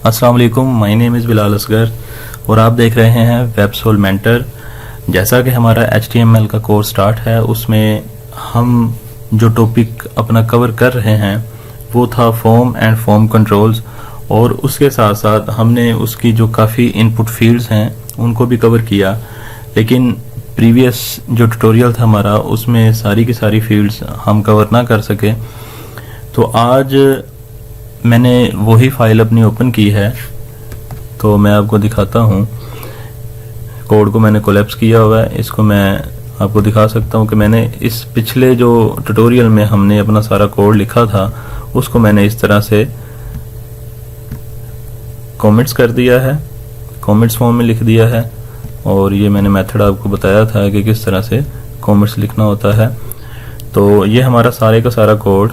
अस्सलाम वालेकुम, my name is Bilal Asgar और आप देख रहे हैं वेबसोल मेंटर। जैसा कि हमारा HTML का कोर्स स्टार्ट है, उसमें हम जो टॉपिक अपना कवर कर रहे हैं वो था फॉर्म एंड फॉर्म कंट्रोल्स, और उसके साथ साथ हमने उसकी जो काफ़ी इनपुट फील्ड्स हैं उनको भी कवर किया। लेकिन प्रीवियस जो ट्यूटोरियल था हमारा, उसमें सारी की सारी फील्ड्स हम कवर ना कर सके, तो आज मैंने वही फाइल अपनी ओपन की है। तो मैं आपको दिखाता हूँ, कोड को मैंने कोलैप्स किया हुआ है। इसको मैं आपको दिखा सकता हूँ कि मैंने इस पिछले जो ट्यूटोरियल में हमने अपना सारा कोड लिखा था उसको मैंने इस तरह से कमेंट्स कर दिया है, कमेंट्स फॉर्म में लिख दिया है। और ये मैंने मेथड आपको बताया था कि किस तरह से कमेंट्स लिखना होता है। तो ये हमारा सारे का सारा कोड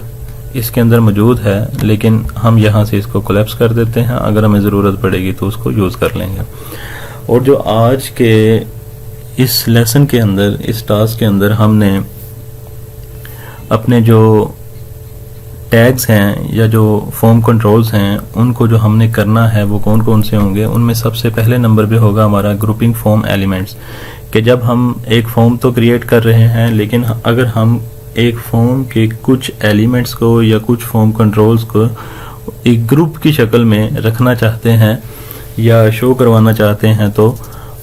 इसके अंदर मौजूद है, लेकिन हम यहाँ से इसको कोलैप्स कर देते हैं। अगर हमें ज़रूरत पड़ेगी तो उसको यूज़ कर लेंगे। और जो आज के इस लेसन के अंदर, इस टास्क के अंदर, हमने अपने जो टैग्स हैं या जो फॉर्म कंट्रोल्स हैं उनको जो हमने करना है वो कौन कौन से होंगे। उनमें सबसे पहले नंबर पे होगा हमारा ग्रुपिंग फॉर्म एलिमेंट्स, कि जब हम एक फॉर्म तो क्रिएट कर रहे हैं, लेकिन अगर हम एक फॉर्म के कुछ एलिमेंट्स को या कुछ फॉर्म कंट्रोल्स को एक ग्रुप की शक्ल में रखना चाहते हैं या शो करवाना चाहते हैं, तो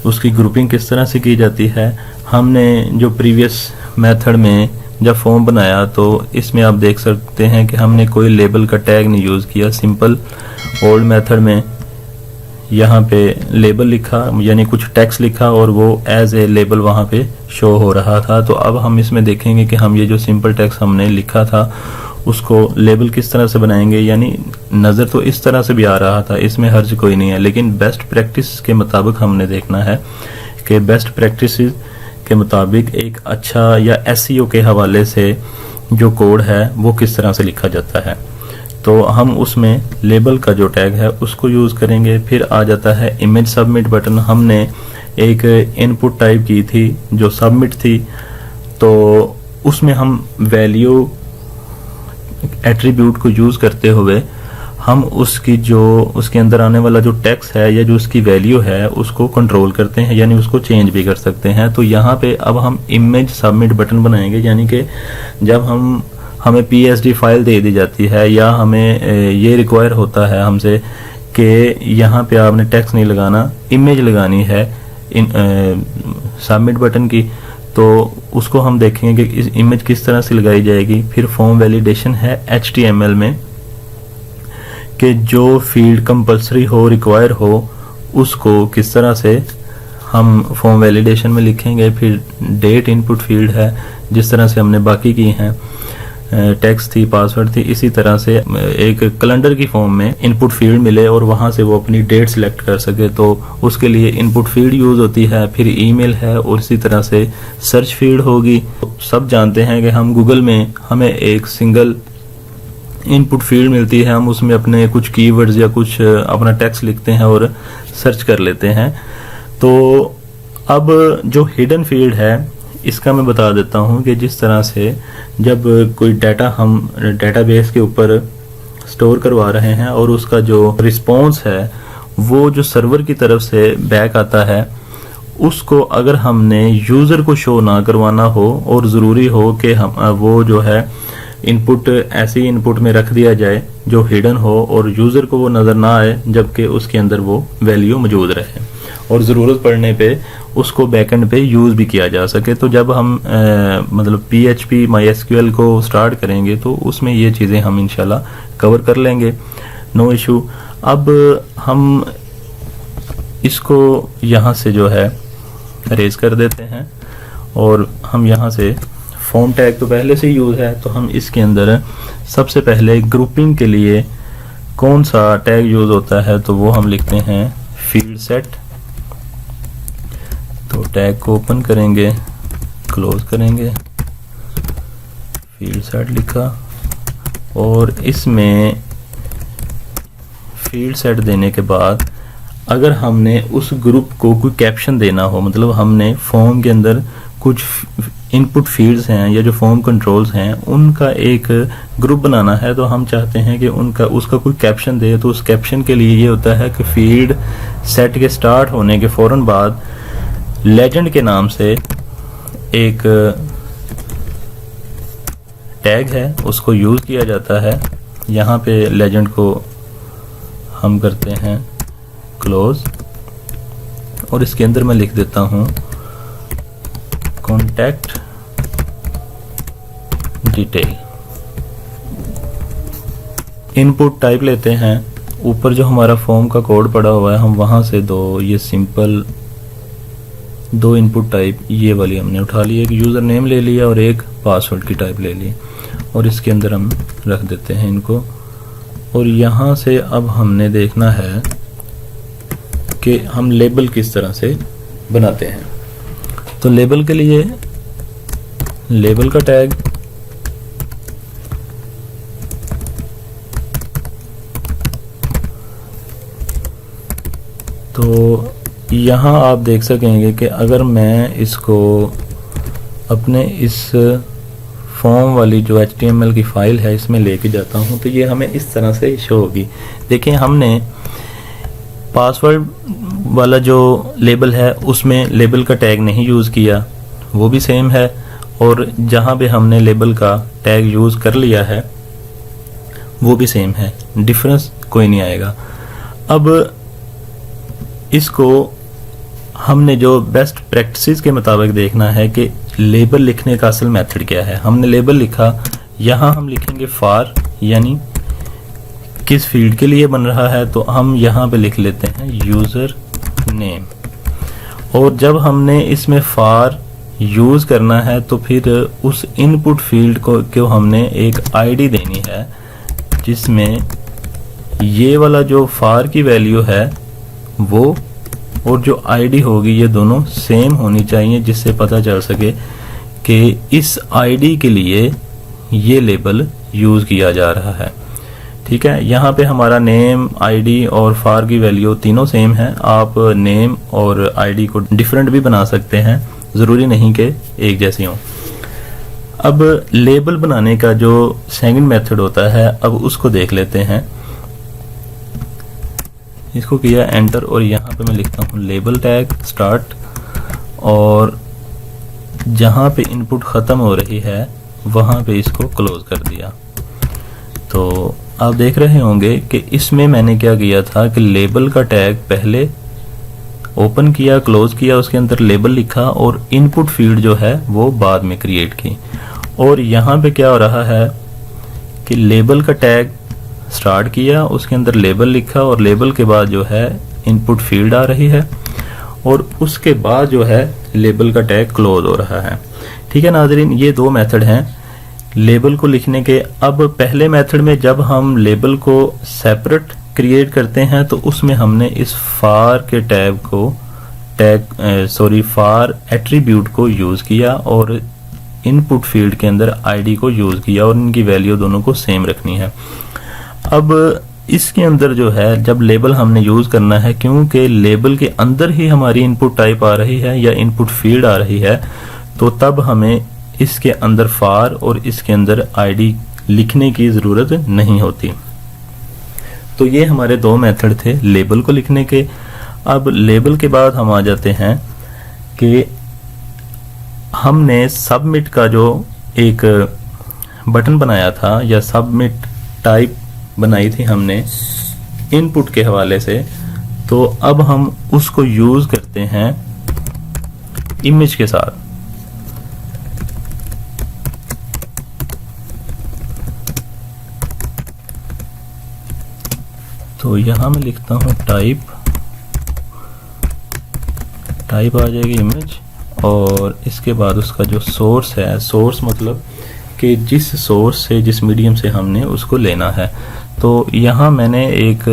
उसकी ग्रुपिंग किस तरह से की जाती है। हमने जो प्रीवियस मेथड में जब फॉर्म बनाया तो इसमें आप देख सकते हैं कि हमने कोई लेबल का टैग नहीं यूज़ किया। सिंपल ओल्ड मेथड में यहाँ पे लेबल लिखा, यानी कुछ टेक्स्ट लिखा और वो एज ए लेबल वहाँ पे शो हो रहा था। तो अब हम इसमें देखेंगे कि हम ये जो सिंपल टेक्स्ट हमने लिखा था उसको लेबल किस तरह से बनाएंगे। यानी नज़र तो इस तरह से भी आ रहा था, इसमें हर्ज कोई नहीं है, लेकिन बेस्ट प्रैक्टिस के मुताबिक हमने देखना है कि बेस्ट प्रैक्टिस के मुताबिक एक अच्छा या SEO के हवाले से जो कोड है वो किस तरह से लिखा जाता है। तो हम उसमें लेबल का जो टैग है उसको यूज़ करेंगे। फिर आ जाता है इमेज सबमिट बटन। हमने एक इनपुट टाइप की थी जो सबमिट थी, तो उसमें हम वैल्यू एट्रीब्यूट को यूज़ करते हुए हम उसकी जो उसके अंदर आने वाला जो टेक्स्ट है या जो उसकी वैल्यू है उसको कंट्रोल करते हैं, यानी उसको चेंज भी कर सकते हैं। तो यहाँ पे अब हम इमेज सबमिट बटन बनाएंगे, यानी कि जब हमें PSD फाइल दे दी जाती है या हमें ये रिक्वायर होता है हमसे कि यहाँ पे आपने टेक्स्ट नहीं लगाना, इमेज लगानी है सबमिट बटन की, तो उसको हम देखेंगे कि इस इमेज किस तरह से लगाई जाएगी। फिर फॉर्म वैलिडेशन है HTML में कि जो फील्ड कंपलसरी हो, रिक्वायर हो, उसको किस तरह से हम फॉर्म वैलिडेशन में लिखेंगे। फिर डेट इनपुट फील्ड है, जिस तरह से हमने बाकी की हैं, टेक्स्ट थी, पासवर्ड थी, इसी तरह से एक कैलेंडर की फॉर्म में इनपुट फील्ड मिले और वहां से वो अपनी डेट सिलेक्ट कर सके, तो उसके लिए इनपुट फील्ड यूज होती है। फिर ईमेल है और इसी तरह से सर्च फील्ड होगी। सब जानते हैं कि हम गूगल में हमें एक सिंगल इनपुट फील्ड मिलती है, हम उसमें अपने कुछ कीवर्ड्स या कुछ अपना टेक्स्ट लिखते हैं और सर्च कर लेते हैं। तो अब जो हिडन फील्ड है इसका मैं बता देता हूँ कि जिस तरह से जब कोई डाटा हम डेटाबेस के ऊपर स्टोर करवा रहे हैं और उसका जो रिस्पॉन्स है वो जो सर्वर की तरफ से बैक आता है, उसको अगर हमने यूज़र को शो ना करवाना हो और ज़रूरी हो कि हम वो जो है इनपुट ऐसी इनपुट में रख दिया जाए जो हिडन हो और यूज़र को वो नज़र ना आए, जबकि उसके अंदर वो वैल्यू मौजूद रहे और ज़रूरत पड़ने पे उसको बैकएंड पे यूज़ भी किया जा सके। तो जब हम मतलब PHP MySQL को स्टार्ट करेंगे तो उसमें ये चीज़ें हम इंशाल्लाह कवर कर लेंगे, नो इशू। अब हम इसको यहाँ से जो है रेज कर देते हैं और हम यहाँ से फॉर्म टैग तो पहले से यूज़ है, तो हम इसके अंदर सबसे पहले ग्रुपिंग के लिए कौन सा टैग यूज़ होता है, तो वो हम लिखते हैं फील्ड सेट। तो टैग को ओपन करेंगे, क्लोज करेंगे, फील्ड सेट लिखा, और इसमें फील्ड सेट देने के बाद अगर हमने उस ग्रुप को कोई कैप्शन देना हो, मतलब हमने फॉर्म के अंदर कुछ इनपुट फील्ड्स हैं या जो फॉर्म कंट्रोल्स हैं उनका एक ग्रुप बनाना है, तो हम चाहते हैं कि उसका कोई कैप्शन दे। तो उस कैप्शन के लिए ये होता है कि फील्ड सेट के स्टार्ट होने के फौरन बाद लेजेंड के नाम से एक टैग है उसको यूज किया जाता है। यहाँ पे लेजेंड को हम करते हैं क्लोज और इसके अंदर मैं लिख देता हूँ कॉन्टैक्ट डिटेल। इनपुट टाइप लेते हैं, ऊपर जो हमारा फॉर्म का कोड पड़ा हुआ है हम वहां से ये सिंपल दो इनपुट टाइप ये वाली हमने उठा ली, एक यूजर नेम ले लिया और एक पासवर्ड की टाइप ले ली और इसके अंदर हम रख देते हैं इनको। और यहाँ से अब हमने देखना है कि हम लेबल किस तरह से बनाते हैं। तो लेबल के लिए लेबल का टैग तो यहाँ आप देख सकेंगे कि अगर मैं इसको अपने इस फॉर्म वाली जो HTML की फाइल है इसमें लेके जाता हूँ तो ये हमें इस तरह से शो होगी। देखिए हमने पासवर्ड वाला जो लेबल है उसमें लेबल का टैग नहीं यूज़ किया, वो भी सेम है, और जहाँ पे हमने लेबल का टैग यूज़ कर लिया है वो भी सेम है, डिफरेंस कोई नहीं आएगा। अब इसको हमने जो बेस्ट प्रैक्टिसेस के मुताबिक देखना है कि लेबल लिखने का असल मेथड क्या है। हमने लेबल लिखा, यहाँ हम लिखेंगे फॉर, यानी किस फील्ड के लिए बन रहा है, तो हम यहाँ पे लिख लेते हैं यूजर नेम। और जब हमने इसमें फॉर यूज करना है तो फिर उस इनपुट फील्ड को हमने एक आईडी देनी है जिसमें ये वाला जो फॉर की वैल्यू है वो और जो आईडी होगी ये दोनों सेम होनी चाहिए, जिससे पता चल सके कि इस आईडी के लिए ये लेबल यूज किया जा रहा है। ठीक है, यहाँ पे हमारा नेम, आईडी और फॉर की वैल्यू तीनों सेम है। आप नेम और आईडी को डिफरेंट भी बना सकते हैं, जरूरी नहीं कि एक जैसी हो। अब लेबल बनाने का जो सेकंड मेथड होता है अब उसको देख लेते हैं। इसको किया एंटर और यहाँ पे मैं लिखता हूँ लेबल टैग स्टार्ट, और जहाँ पे इनपुट ख़त्म हो रही है वहाँ पे इसको क्लोज कर दिया। तो आप देख रहे होंगे कि इसमें मैंने क्या किया था कि लेबल का टैग पहले ओपन किया, क्लोज किया, उसके अंदर लेबल लिखा और इनपुट फील्ड जो है वो बाद में क्रिएट की। और यहाँ पे क्या हो रहा है कि लेबल का टैग स्टार्ट किया, उसके अंदर लेबल लिखा और लेबल के बाद जो है इनपुट फील्ड आ रही है और उसके बाद जो है लेबल का टैग क्लोज हो रहा है। ठीक है नाज़रीन, ये दो मेथड हैं लेबल को लिखने के। अब पहले मेथड में जब हम लेबल को सेपरेट क्रिएट करते हैं तो उसमें हमने इस फॉर के फॉर एट्रीब्यूट को यूज किया और इनपुट फील्ड के अंदर आईडी को यूज किया और इनकी वैल्यू दोनों को सेम रखनी है। अब इसके अंदर जो है जब लेबल हमने यूज करना है, क्योंकि लेबल के अंदर ही हमारी इनपुट टाइप आ रही है या इनपुट फील्ड आ रही है, तो तब हमें इसके अंदर फॉर और इसके अंदर आईडी लिखने की जरूरत नहीं होती। तो ये हमारे दो मेथड थे लेबल को लिखने के। अब लेबल के बाद हम आ जाते हैं कि हमने सबमिट का जो एक बटन बनाया था या सबमिट टाइप बनाई थी हमने इनपुट के हवाले से, तो अब हम उसको यूज करते हैं इमेज के साथ। तो यहां मैं लिखता हूं टाइप आ जाएगी इमेज, और इसके बाद उसका जो सोर्स है, सोर्स मतलब कि जिस सोर्स से, जिस मीडियम से हमने उसको लेना है। तो यहाँ मैंने एक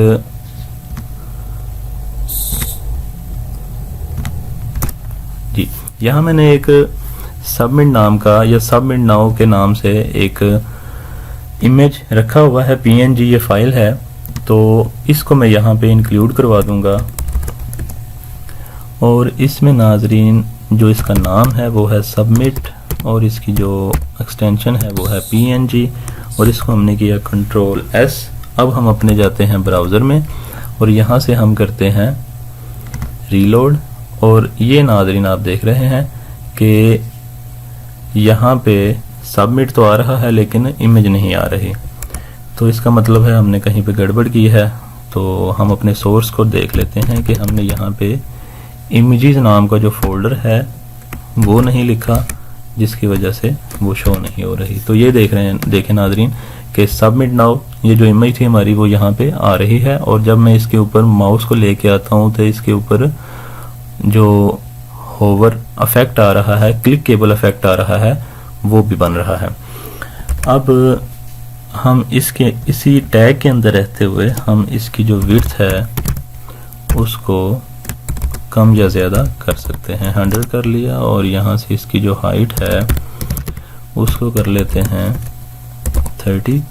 सबमिट नाम का या सबमिट नाउ के नाम से एक इमेज रखा हुआ है, PNG ये फाइल है, तो इसको मैं यहाँ पे इंक्लूड करवा दूंगा। और इसमें नाजरीन जो इसका नाम है वो है सबमिट और इसकी जो एक्सटेंशन है वो है PNG, और इसको हमने किया कंट्रोल S। अब हम अपने जाते हैं ब्राउज़र में और यहाँ से हम करते हैं रीलोड, और ये नाज़रीन आप देख रहे हैं कि यहाँ पे सबमिट तो आ रहा है लेकिन इमेज नहीं आ रही। तो इसका मतलब है हमने कहीं पे गड़बड़ की है। तो हम अपने सोर्स को देख लेते हैं कि हमने यहाँ पे इमेजेस नाम का जो फोल्डर है वो नहीं लिखा, जिसकी वजह से वो शो नहीं हो रही। तो ये देख रहे हैं, देखें नाज़रीन कि सबमिट नाउ, ये जो इमेज थी हमारी वो यहाँ पे आ रही है, और जब मैं इसके ऊपर माउस को लेके आता हूँ तो इसके ऊपर जो होवर इफेक्ट आ रहा है, क्लिकेबल इफेक्ट आ रहा है, वो भी बन रहा है। अब हम इसके इसी टैग के अंदर रहते हुए हम इसकी जो विड्थ है उसको कम या ज़्यादा कर सकते हैं। 100 कर लिया, और यहाँ से इसकी जो हाइट है उसको कर लेते हैं 30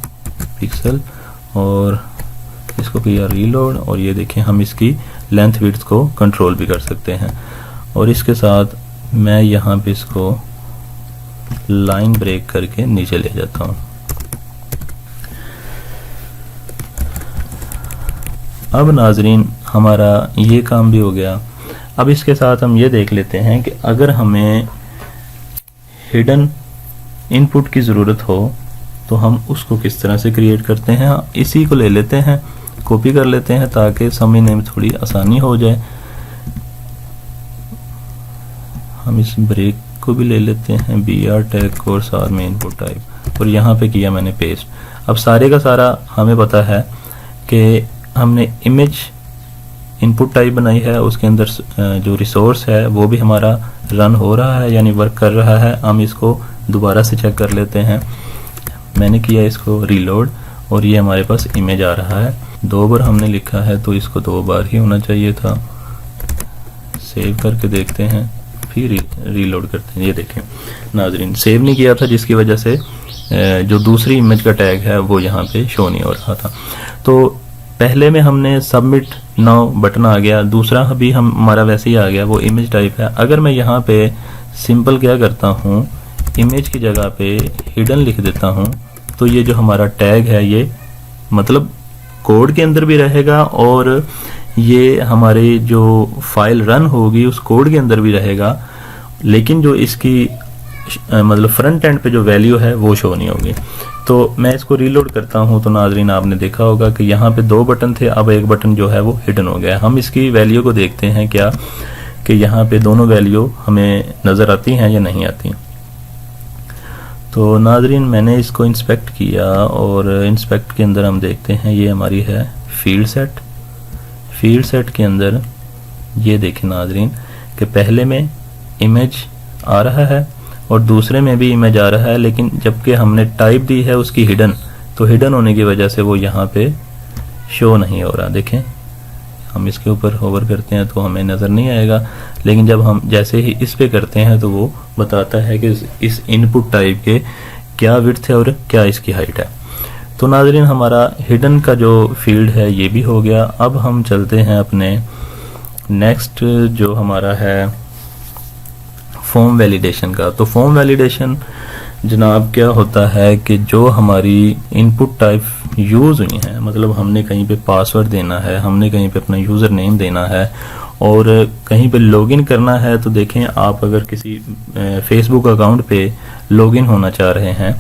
पिक्सल, और इसको किया रीलोड, और ये देखें हम इसकी लेंथ विड्थ को कंट्रोल भी कर सकते हैं। और इसके साथ मैं यहाँ पे इसको लाइन ब्रेक करके नीचे ले जाता हूँ। अब नाजरीन हमारा ये काम भी हो गया। अब इसके साथ हम ये देख लेते हैं कि अगर हमें हिडन इनपुट की ज़रूरत हो तो हम उसको किस तरह से क्रिएट करते हैं। इसी को ले लेते हैं, कॉपी कर लेते हैं ताकि समझने में थोड़ी आसानी हो जाए। हम इस ब्रेक को भी ले लेते हैं, BR टैग कोर्स आर में इनपुट टाइप, और यहाँ पे किया मैंने पेस्ट। अब सारे का सारा हमें पता है कि हमने इमेज इनपुट टाइप बनाई है, उसके अंदर जो रिसोर्स है वो भी हमारा रन हो रहा है, यानी वर्क कर रहा है। हम इसको दोबारा से चेक कर लेते हैं। मैंने किया इसको रीलोड, और ये हमारे पास इमेज आ रहा है। 2 बार हमने लिखा है तो इसको 2 बार ही होना चाहिए था। सेव करके देखते हैं, फिर रीलोड करते हैं। ये देखें नाजरीन, सेव नहीं किया था जिसकी वजह से जो दूसरी इमेज का टैग है वो यहाँ पे शो नहीं हो रहा था। तो पहले में हमने सबमिट नाउ बटन आ गया, दूसरा भी हमारा वैसे ही आ गया, वो इमेज टाइप है। अगर मैं यहाँ पे सिंपल क्या करता हूँ, इमेज की जगह पे हिडन लिख देता हूँ, तो ये जो हमारा टैग है ये मतलब कोड के अंदर भी रहेगा, और ये हमारे जो फाइल रन होगी उस कोड के अंदर भी रहेगा, लेकिन जो इसकी मतलब फ्रंट एंड पे जो वैल्यू है वो शो नहीं होगी। तो मैं इसको रीलोड करता हूं तो नाजरीन आपने देखा होगा कि यहाँ पे 2 बटन थे, अब एक बटन जो है वो हिडन हो गया। हम इसकी वैल्यू को देखते हैं क्या कि यहाँ पे दोनों वैल्यू हमें नज़र आती हैं या नहीं आती। तो नाजरीन मैंने इसको इंस्पेक्ट किया, और इंस्पेक्ट के अंदर हम देखते हैं ये हमारी है फील्ड सेट। फील्ड सेट के अंदर ये देखें नाजरीन कि पहले में इमेज आ रहा है और दूसरे में भी इमेज आ रहा है, लेकिन जबकि हमने टाइप दी है उसकी हिडन, तो हिडन होने की वजह से वो यहाँ पे शो नहीं हो रहा। देखें हम इसके ऊपर होवर करते हैं तो हमें नज़र नहीं आएगा, लेकिन जब हम जैसे ही इस पे करते हैं तो वो बताता है कि इस इनपुट टाइप के क्या विड्थ है और क्या इसकी हाइट है। तो नाज़रीन हमारा हिडन का जो फील्ड है ये भी हो गया। अब हम चलते हैं अपने नेक्स्ट जो हमारा है फॉर्म वैलिडेशन का। तो फॉर्म वैलिडेशन जनाब क्या होता है कि जो हमारी इनपुट टाइप यूज़ हुई हैं, मतलब हमने कहीं पे पासवर्ड देना है, हमने कहीं पे अपना यूज़र नेम देना है और कहीं पे लॉगिन करना है। तो देखें आप अगर किसी फेसबुक अकाउंट पे लॉगिन होना चाह रहे हैं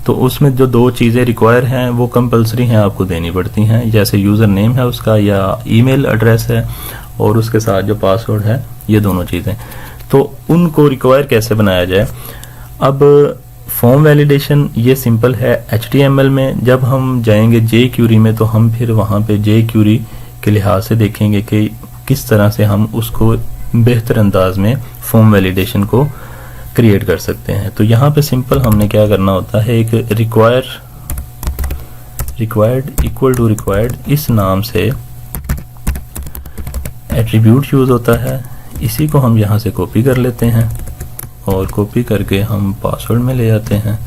तो उसमें जो 2 चीज़ें रिक्वायर हैं वो कंपलसरी हैं, आपको देनी पड़ती हैं, जैसे यूज़र नेम है उसका या ईमेल एड्रेस है और उसके साथ जो पासवर्ड है, ये दोनों चीज़ें। तो उनको रिक्वायर कैसे बनाया जाए। अब फॉर्म वैलिडेशन ये सिंपल है HTML में। जब हम जाएंगे jQuery में तो हम फिर वहाँ पे jQuery के लिहाज से देखेंगे कि किस तरह से हम उसको बेहतर अंदाज में फॉर्म वैलिडेशन को क्रिएट कर सकते हैं। तो यहाँ पे सिंपल हमने क्या करना होता है, एक रिक्वायर्ड इक्वल टू रिक्वायर्ड इस नाम से एट्रीब्यूट यूज होता है। इसी को हम यहाँ से कॉपी कर लेते हैं और कॉपी करके हम पासवर्ड में ले आते हैं।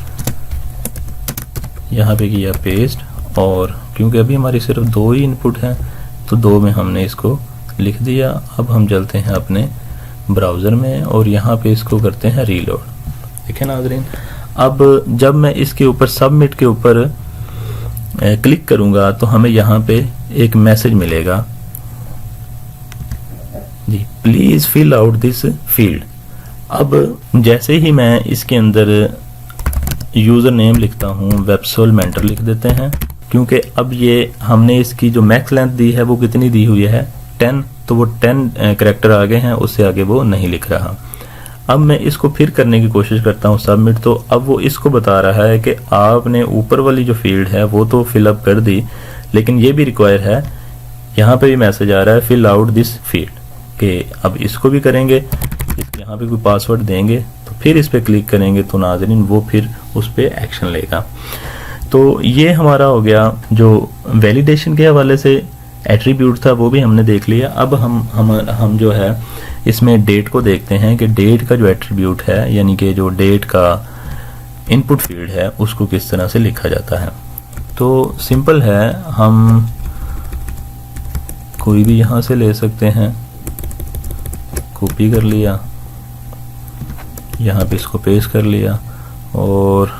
यहाँ पे किया पेस्ट, और क्योंकि अभी हमारी सिर्फ 2 ही इनपुट हैं तो 2 में हमने इसको लिख दिया। अब हम चलते हैं अपने ब्राउज़र में और यहाँ पे इसको करते हैं रीलोड। ठीक है नाज़रीन। अब जब मैं इसके ऊपर सबमिट के ऊपर क्लिक करूंगा तो हमें यहाँ पे एक मैसेज मिलेगा जी, please fill out this field. अब जैसे ही मैं इसके अंदर यूजर नेम लिखता हूँ, वेबसोल मेंटर लिख देते हैं, क्योंकि अब ये हमने इसकी जो मैक्स लेंथ दी है वो कितनी दी हुई है 10, तो वो 10 कैरेक्टर आगे हैं, उससे आगे वो नहीं लिख रहा। अब मैं इसको फिर करने की कोशिश करता हूँ सबमिट, तो अब वो इसको बता रहा है कि आपने ऊपर वाली जो फील्ड है वो तो फिलअप कर दी, लेकिन ये भी रिक्वायर है, यहाँ पे भी मैसेज आ रहा है फिल आउट दिस फील्ड, कि अब इसको भी करेंगे, यहाँ पे कोई पासवर्ड देंगे तो फिर इस पे क्लिक करेंगे तो नाज़रीन वो फिर उस पे एक्शन लेगा। तो ये हमारा हो गया जो वैलिडेशन के हवाले से एट्रीब्यूट था, वो भी हमने देख लिया। अब हम जो है इसमें डेट को देखते हैं कि डेट का जो एट्रीब्यूट है, यानी कि जो डेट का इनपुट फील्ड है, उसको किस तरह से लिखा जाता है। तो सिंपल है, हम कोई भी यहाँ से ले सकते हैं, कॉपी कर लिया, यहाँ पे इसको पेस्ट कर लिया, और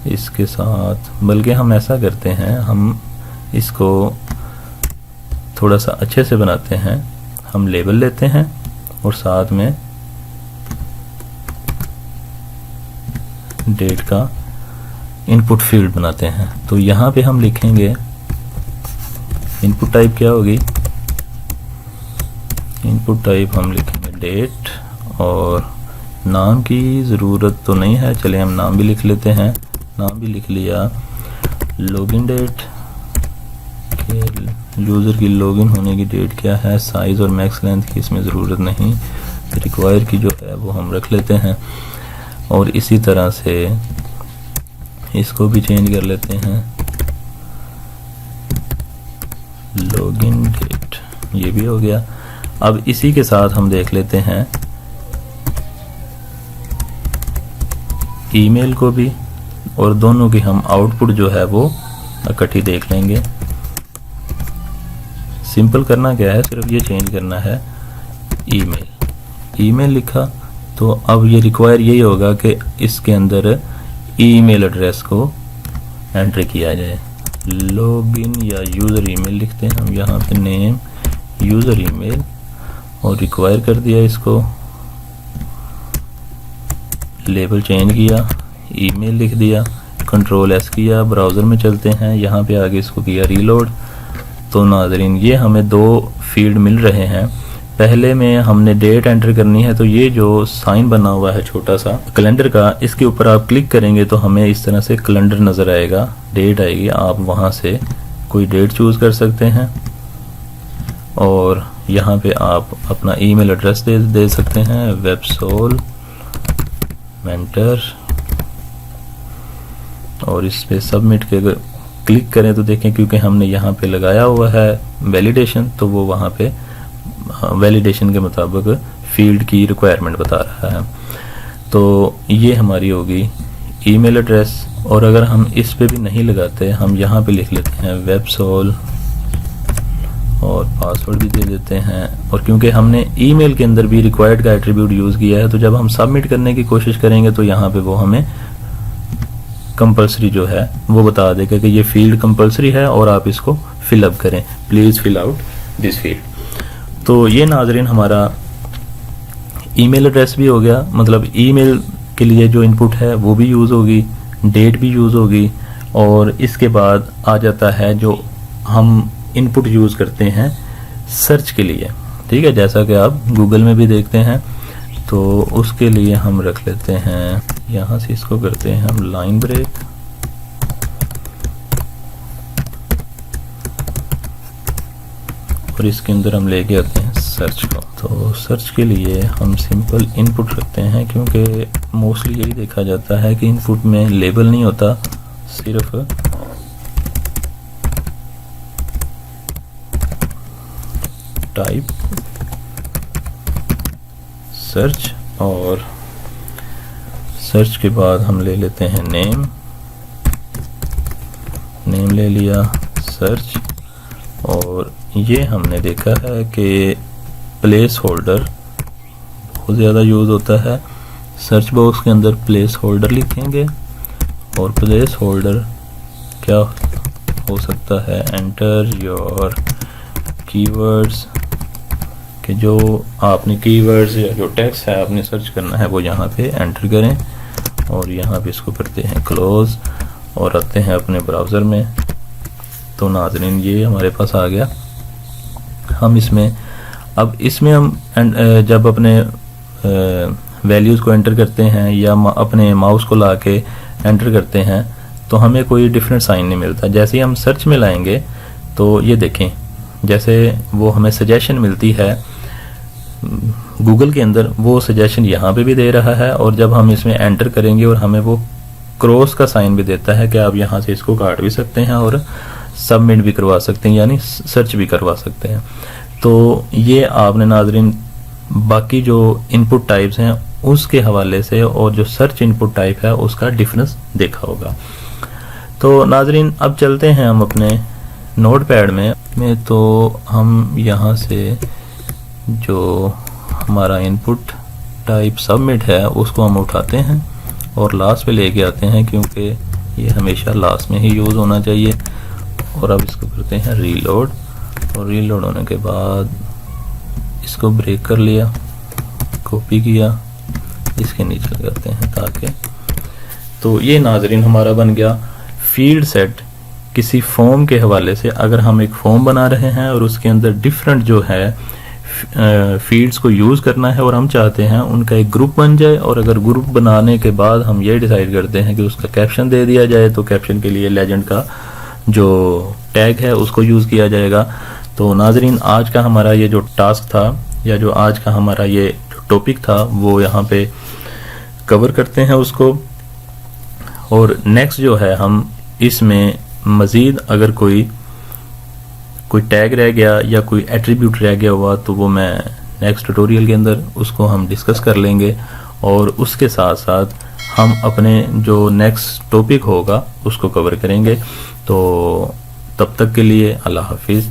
इसके साथ बल्कि हम ऐसा करते हैं, हम इसको थोड़ा सा अच्छे से बनाते हैं, हम लेबल लेते हैं और साथ में डेट का इनपुट फील्ड बनाते हैं। तो यहाँ पे हम लिखेंगे इनपुट टाइप क्या होगी, इनपुट टाइप हम लिखेंगे डेट, और नाम की ज़रूरत तो नहीं है, चले हम नाम भी लिख लेते हैं, नाम भी लिख लिया, लॉगिन डेट के यूज़र की लॉगिन होने की डेट क्या है, साइज़ और मैक्स लेंथ की इसमें ज़रूरत नहीं, रिक्वायर की जो है वो हम रख लेते हैं, और इसी तरह से इसको भी चेंज कर लेते हैं, लॉगिन डेट, ये भी हो गया। अब इसी के साथ हम देख लेते हैं ईमेल को भी, और दोनों की हम आउटपुट जो है वो इकट्ठी देख लेंगे। सिंपल करना क्या है, सिर्फ ये चेंज करना है ईमेल, ईमेल लिखा, तो अब ये रिक्वायर यही होगा कि इसके अंदर ईमेल एड्रेस को एंटर किया जाए। लॉगिन या यूज़र ईमेल लिखते हैं हम यहाँ पे, नेम यूज़र ईमेल, और रिक्वायर कर दिया इसको, लेबल चेंज किया, ईमेल लिख दिया, कंट्रोल एस किया, ब्राउज़र में चलते हैं, यहाँ पे आगे इसको किया रीलोड। तो नाज़रीन ये हमें दो फील्ड मिल रहे हैं। पहले में हमने डेट एंटर करनी है, तो ये जो साइन बना हुआ है छोटा सा कैलेंडर का, इसके ऊपर आप क्लिक करेंगे तो हमें इस तरह से कैलेंडर नज़र आएगा, डेट आएगी, आप वहाँ से कोई डेट चूज़ कर सकते हैं, और यहाँ पे आप अपना ईमेल एड्रेस दे सकते हैं, वेबसोल मेंटर, और इस पे सबमिट के अगर क्लिक करें तो देखें, क्योंकि हमने यहाँ पे लगाया हुआ है वैलिडेशन, तो वो वहाँ पे वैलिडेशन के मुताबिक फील्ड की रिक्वायरमेंट बता रहा है। तो ये हमारी होगी ईमेल एड्रेस, और अगर हम इस पे भी नहीं लगाते, हम यहाँ पे लिख लेते हैं वेबसोल, और पासवर्ड भी दे देते हैं, और क्योंकि हमने ईमेल के अंदर भी रिक्वायर्ड का एट्रीब्यूट यूज़ किया है, तो जब हम सबमिट करने की कोशिश करेंगे तो यहाँ पे वो हमें कंपलसरी जो है वो बता देगा कि ये फील्ड कंपलसरी है और आप इसको फिलअप करें, please fill out this field. तो ये नाज़रीन हमारा ईमेल एड्रेस भी हो गया, मतलब ईमेल के लिए जो इनपुट है वो भी यूज़ होगी, डेट भी यूज़ होगी, और इसके बाद आ जाता है जो हम इनपुट यूज़ करते हैं सर्च के लिए, ठीक है, जैसा कि आप गूगल में भी देखते हैं। तो उसके लिए हम रख लेते हैं, यहाँ से इसको करते हैं हम लाइन ब्रेक, और इसके अंदर हम लेके आते हैं सर्च को। तो सर्च के लिए हम सिंपल इनपुट रखते हैं, क्योंकि मोस्टली यही देखा जाता है कि इनपुट में लेबल नहीं होता, सिर्फ टाइप सर्च, और सर्च के बाद हम ले लेते हैं नेम, नेम ले लिया, सर्च, और ये हमने देखा है कि प्लेस होल्डर बहुत ज़्यादा यूज़ होता है, सर्च बॉक्स के अंदर प्लेस होल्डर लिखेंगे और प्लेस होल्डर क्या हो सकता है, एंटर योर कीवर्ड्स, कि जो आपने कीवर्ड्स या जो टेक्स्ट है आपने सर्च करना है वो यहाँ पे एंटर करें और यहाँ पे इसको करते हैं क्लोज और आते हैं अपने ब्राउज़र में। तो नाज़रीन ये हमारे पास आ गया। हम इसमें हम जब अपने वैल्यूज़ को एंटर करते हैं या अपने माउस को ला के एंटर करते हैं तो हमें कोई डिफरेंट साइन नहीं मिलता। जैसे ही हम सर्च में लाएंगे तो ये देखें, जैसे वो हमें सजेशन मिलती है गूगल के अंदर, वो सजेशन यहाँ पे भी दे रहा है और जब हम इसमें एंटर करेंगे और हमें वो क्रॉस का साइन भी देता है कि आप यहाँ से इसको काट भी सकते हैं और सबमिट भी करवा सकते हैं, यानी सर्च भी करवा सकते हैं। तो ये आपने नाज़रीन बाकी जो इनपुट टाइप्स हैं उसके हवाले से और जो सर्च इनपुट टाइप है उसका डिफरेंस देखा होगा। तो नाज़रीन अब चलते हैं हम अपने नोटपैड में तो हम यहाँ से जो हमारा इनपुट टाइप सबमिट है उसको हम उठाते हैं और लास्ट पे लेके आते हैं, क्योंकि ये हमेशा लास्ट में ही यूज़ होना चाहिए। और अब इसको करते हैं रीलोड और रीलोड होने के बाद इसको ब्रेक कर लिया, कॉपी किया, इसके नीचे लगाते हैं ताकि, तो ये नाज़रीन हमारा बन गया फील्ड सेट। किसी फॉर्म के हवाले से अगर हम एक फॉर्म बना रहे हैं और उसके अंदर डिफरेंट जो है फील्ड्स को यूज़ करना है और हम चाहते हैं उनका एक ग्रुप बन जाए, और अगर ग्रुप बनाने के बाद हम ये डिसाइड करते हैं कि उसका कैप्शन दे दिया जाए तो कैप्शन के लिए लेजेंड का जो टैग है उसको यूज़ किया जाएगा। तो नाज़रीन आज का हमारा ये जो टास्क था या जो आज का हमारा ये जो टॉपिक था वो यहाँ पे कवर करते हैं उसको, और नेक्स्ट जो है हम इसमें मज़ीद अगर कोई टैग रह गया या कोई एट्रीब्यूट रह गया हुआ तो वो मैं नेक्स्ट ट्यूटोरियल के अंदर उसको हम डिस्कस कर लेंगे, और उसके साथ साथ हम अपने जो नेक्स्ट टॉपिक होगा उसको कवर करेंगे। तो तब तक के लिए अल्लाह हाफिज़।